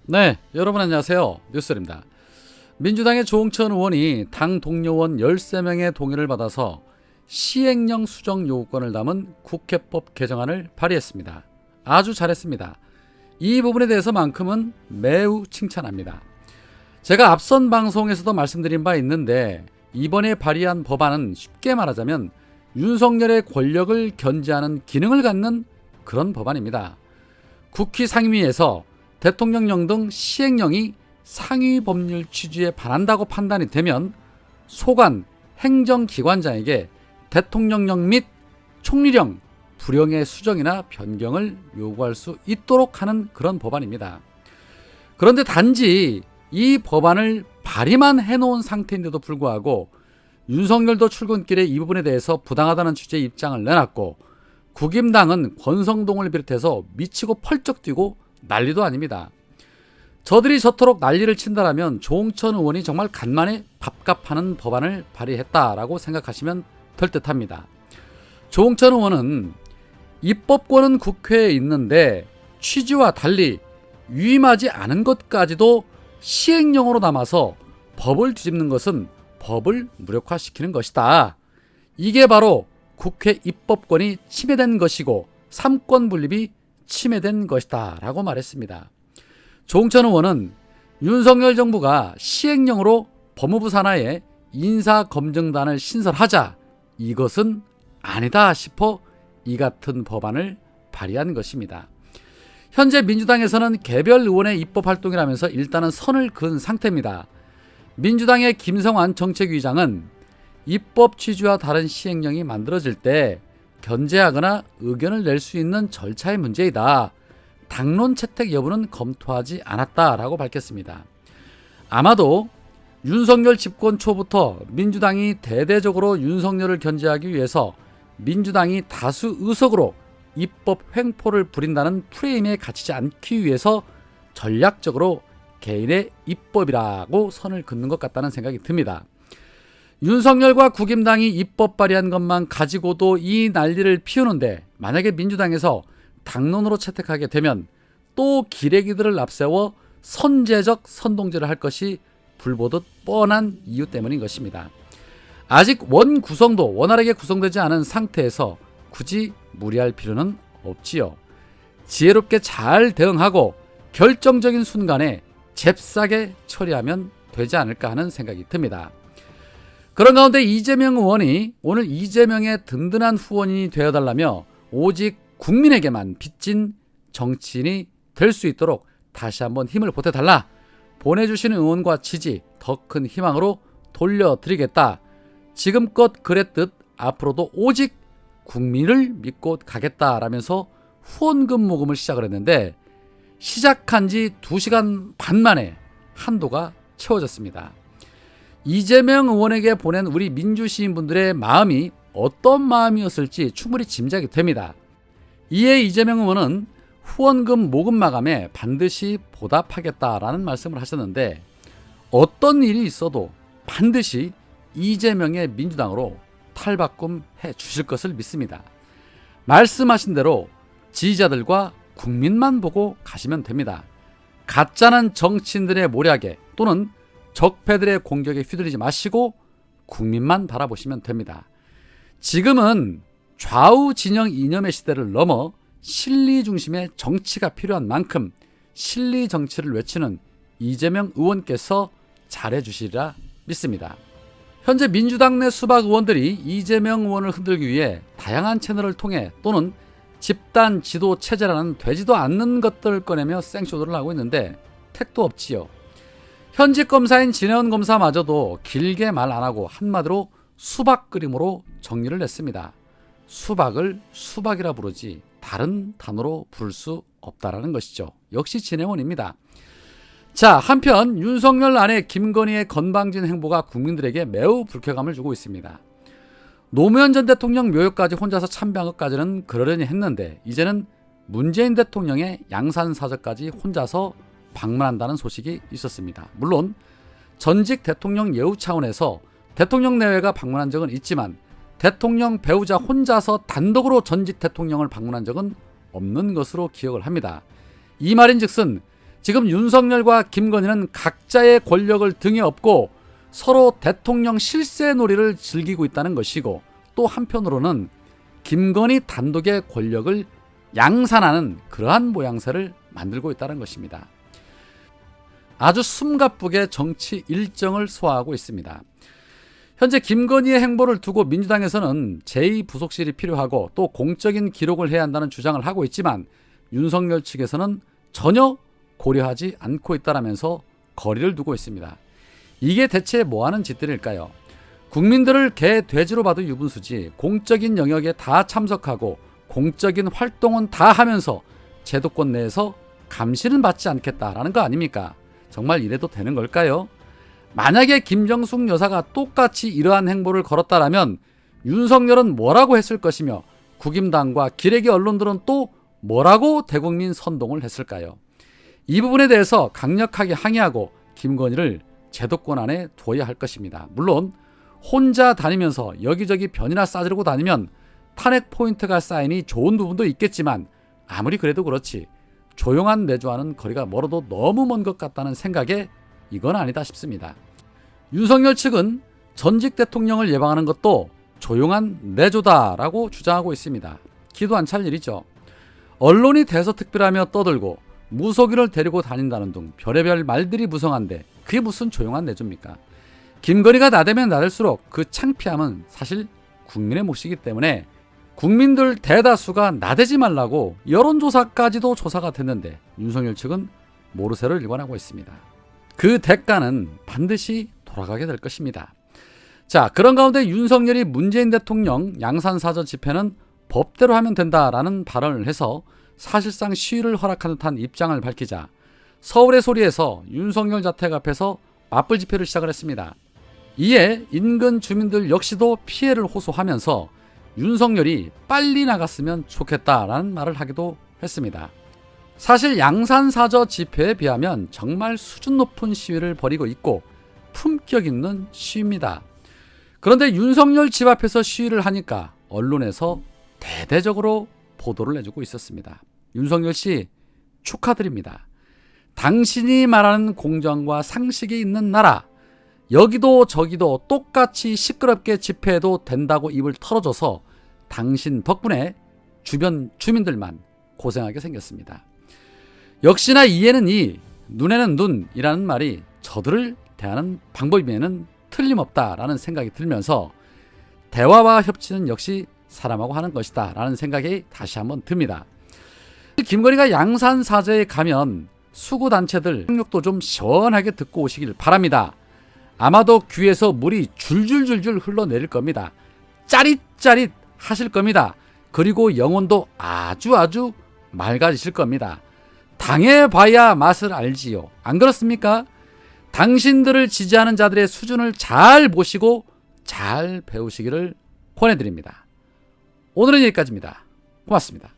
네, 여러분 안녕하세요. 뉴스입니다. 민주당의 조홍천 의원이 당 동료원 13명의 동의를 받아서 시행령 수정 요구권을 담은 국회법 개정안을 발의했습니다. 아주 잘했습니다. 이 부분에 대해서만큼은 매우 칭찬합니다. 제가 앞선 방송에서도 말씀드린 바 있는데 이번에 발의한 법안은 쉽게 말하자면 윤석열의 권력을 견제하는 기능을 갖는 그런 법안입니다. 국회 상임위에서 대통령령 등 시행령이 상위 법률 취지에 반한다고 판단이 되면 소관 행정기관장에게 대통령령 및 총리령 불용의 수정이나 변경을 요구할 수 있도록 하는 그런 법안입니다. 그런데 단지 이 법안을 발의만 해놓은 상태인데도 불구하고 윤석열도 출근길에 이 부분에 대해서 부당하다는 취지의 입장을 내놨고 국임당은 권성동을 비롯해서 미치고 펄쩍 뛰고 난리도 아닙니다. 저들이 저토록 난리를 친다라면 조홍천 의원이 정말 간만에 밥값하는 법안을 발의했다라고 생각하시면 될 듯합니다. 조홍천 의원은 입법권은 국회에 있는데 취지와 달리 위임하지 않은 것까지도 시행령으로 담아서 법을 뒤집는 것은 법을 무력화시키는 것이다. 이게 바로 국회 입법권이 침해된 것이고 삼권 분립이 침해된 것이다 라고 말했습니다. 조홍천 의원은 윤석열 정부가 시행령으로 법무부 산하에 인사검증단을 신설하자 이것은 아니다 싶어 이 같은 법안을 발의한 것입니다. 현재 민주당에서는 개별 의원의 입법활동이라면서 일단은 선을 그은 상태입니다. 민주당의 김성환 정책위의장은 입법 취지와 다른 시행령이 만들어질 때 견제하거나 의견을 낼 수 있는 절차의 문제이다. 당론 채택 여부는 검토하지 않았다라고 밝혔습니다. 아마도 윤석열 집권 초부터 민주당이 대대적으로 윤석열을 견제하기 위해서 민주당이 다수 의석으로 입법 횡포를 부린다는 프레임에 갇히지 않기 위해서 전략적으로 개인의 입법이라고 선을 긋는 것 같다는 생각이 듭니다. 윤석열과 국임당이 입법 발의한 것만 가지고도 이 난리를 피우는데 만약에 민주당에서 당론으로 채택하게 되면 또 기레기들을 앞세워 선제적 선동질을 할 것이 불보듯 뻔한 이유 때문인 것입니다. 아직 원 구성도 원활하게 구성되지 않은 상태에서 굳이 무리할 필요는 없지요. 지혜롭게 잘 대응하고 결정적인 순간에 잽싸게 처리하면 되지 않을까 하는 생각이 듭니다. 그런 가운데 이재명 의원이 오늘 이재명의 든든한 후원인이 되어달라며 오직 국민에게만 빚진 정치인이 될 수 있도록 다시 한번 힘을 보태달라. 보내주시는 응원과 지지 더 큰 희망으로 돌려드리겠다. 지금껏 그랬듯 앞으로도 오직 국민을 믿고 가겠다라면서 후원금 모금을 시작을 했는데 시작한 지 2시간 반 만에 한도가 채워졌습니다. 이재명 의원에게 보낸 우리 민주시민분들의 마음이 어떤 마음이었을지 충분히 짐작이 됩니다. 이에 이재명 의원은 후원금 모금 마감에 반드시 보답하겠다라는 말씀을 하셨는데 어떤 일이 있어도 반드시 이재명의 민주당으로 탈바꿈해 주실 것을 믿습니다. 말씀하신 대로 지지자들과 국민만 보고 가시면 됩니다. 가짜는 정치인들의 모략에 또는 적폐들의 공격에 휘둘리지 마시고 국민만 바라보시면 됩니다. 지금은 좌우 진영 이념의 시대를 넘어 실리 중심의 정치가 필요한 만큼 실리 정치를 외치는 이재명 의원께서 잘해주시리라 믿습니다. 현재 민주당 내 수박 의원들이 이재명 의원을 흔들기 위해 다양한 채널을 통해 또는 집단 지도 체제라는 되지도 않는 것들을 꺼내며 생쇼들을 하고 있는데 택도 없지요. 현직 검사인 진해원 검사마저도 길게 말 안 하고 한마디로 수박 그림으로 정리를 냈습니다. 수박을 수박이라 부르지 다른 단어로 부를 수 없다라는 것이죠. 역시 진해원입니다. 자, 한편 윤석열 아내 김건희의 건방진 행보가 국민들에게 매우 불쾌감을 주고 있습니다. 노무현 전 대통령 묘역까지 혼자서 참배한 것까지는 그러려니 했는데 이제는 문재인 대통령의 양산사저까지 혼자서 방문한다는 소식이 있었습니다. 물론 전직 대통령 예우 차원에서 대통령 내외가 방문한 적은 있지만 대통령 배우자 혼자서 단독으로 전직 대통령을 방문한 적은 없는 것으로 기억을 합니다. 이 말인즉슨 지금 윤석열과 김건희는 각자의 권력을 등에 업고 서로 대통령 실세 놀이를 즐기고 있다는 것이고, 또 한편으로는 김건희 단독의 권력을 양산하는 그러한 모양새를 만들고 있다는 것입니다. 아주 숨가쁘게 정치 일정을 소화하고 있습니다. 현재 김건희의 행보를 두고 민주당에서는 제2부속실이 필요하고 또 공적인 기록을 해야 한다는 주장을 하고 있지만, 윤석열 측에서는 전혀 고려하지 않고 있다라면서 거리를 두고 있습니다. 이게 대체 뭐하는 짓들일까요? 국민들을 개, 돼지로 봐도 유분수지 공적인 영역에 다 참석하고 공적인 활동은 다 하면서 제도권 내에서 감시는 받지 않겠다라는 거 아닙니까? 정말 이래도 되는 걸까요? 만약에 김정숙 여사가 똑같이 이러한 행보를 걸었다라면 윤석열은 뭐라고 했을 것이며 국임당과 기레기 언론들은 또 뭐라고 대국민 선동을 했을까요? 이 부분에 대해서 강력하게 항의하고 김건희를 제도권 안에 두어야 할 것입니다. 물론 혼자 다니면서 여기저기 변이나 싸지르고 다니면 탄핵 포인트가 쌓이니 좋은 부분도 있겠지만, 아무리 그래도 그렇지 조용한 내조와는 거리가 멀어도 너무 먼 것 같다는 생각에 이건 아니다 싶습니다. 윤석열 측은 전직 대통령을 예방하는 것도 조용한 내조다라고 주장하고 있습니다. 기도 안 찰 일이죠. 언론이 대서특필하며 떠들고 무속인을 데리고 다닌다는 등 별의별 말들이 무성한데 그게 무슨 조용한 내조입니까? 김건희가 나대면 나댈수록 그 창피함은 사실 국민의 몫이기 때문에 국민들 대다수가 나대지 말라고 여론조사까지도 조사가 됐는데 윤석열 측은 모르쇠로 일관하고 있습니다. 그 대가는 반드시 돌아가게 될 것입니다. 자, 그런 가운데 윤석열이 문재인 대통령 양산사저 집회는 법대로 하면 된다라는 발언을 해서 사실상 시위를 허락한 듯한 입장을 밝히자 서울의 소리에서 윤석열 자택 앞에서 맞불 집회를 시작을 했습니다. 이에 인근 주민들 역시도 피해를 호소하면서 윤석열이 빨리 나갔으면 좋겠다라는 말을 하기도 했습니다. 사실 양산사저 집회에 비하면 정말 수준 높은 시위를 벌이고 있고 품격 있는 시위입니다. 그런데 윤석열 집 앞에서 시위를 하니까 언론에서 대대적으로 보도를 해주고 있었습니다. 윤석열 씨 축하드립니다. 당신이 말하는 공정과 상식이 있는 나라, 여기도 저기도 똑같이 시끄럽게 집회해도 된다고 입을 털어줘서 당신 덕분에 주변 주민들만 고생하게 생겼습니다. 역시나 이에는 이, 눈에는 눈이라는 말이 저들을 대하는 방법에는 틀림없다라는 생각이 들면서 대화와 협치는 역시 사람하고 하는 것이다 라는 생각이 다시 한번 듭니다. 김건희가 양산사저에 가면 수구단체들 협력도 좀 시원하게 듣고 오시길 바랍니다. 아마도 귀에서 물이 줄줄줄줄 흘러내릴 겁니다. 짜릿짜릿 하실 겁니다. 그리고 영혼도 아주 맑아지실 겁니다. 당해봐야 맛을 알지요. 안 그렇습니까? 당신들을 지지하는 자들의 수준을 잘 보시고 잘 배우시기를 권해드립니다. 오늘은 여기까지입니다. 고맙습니다.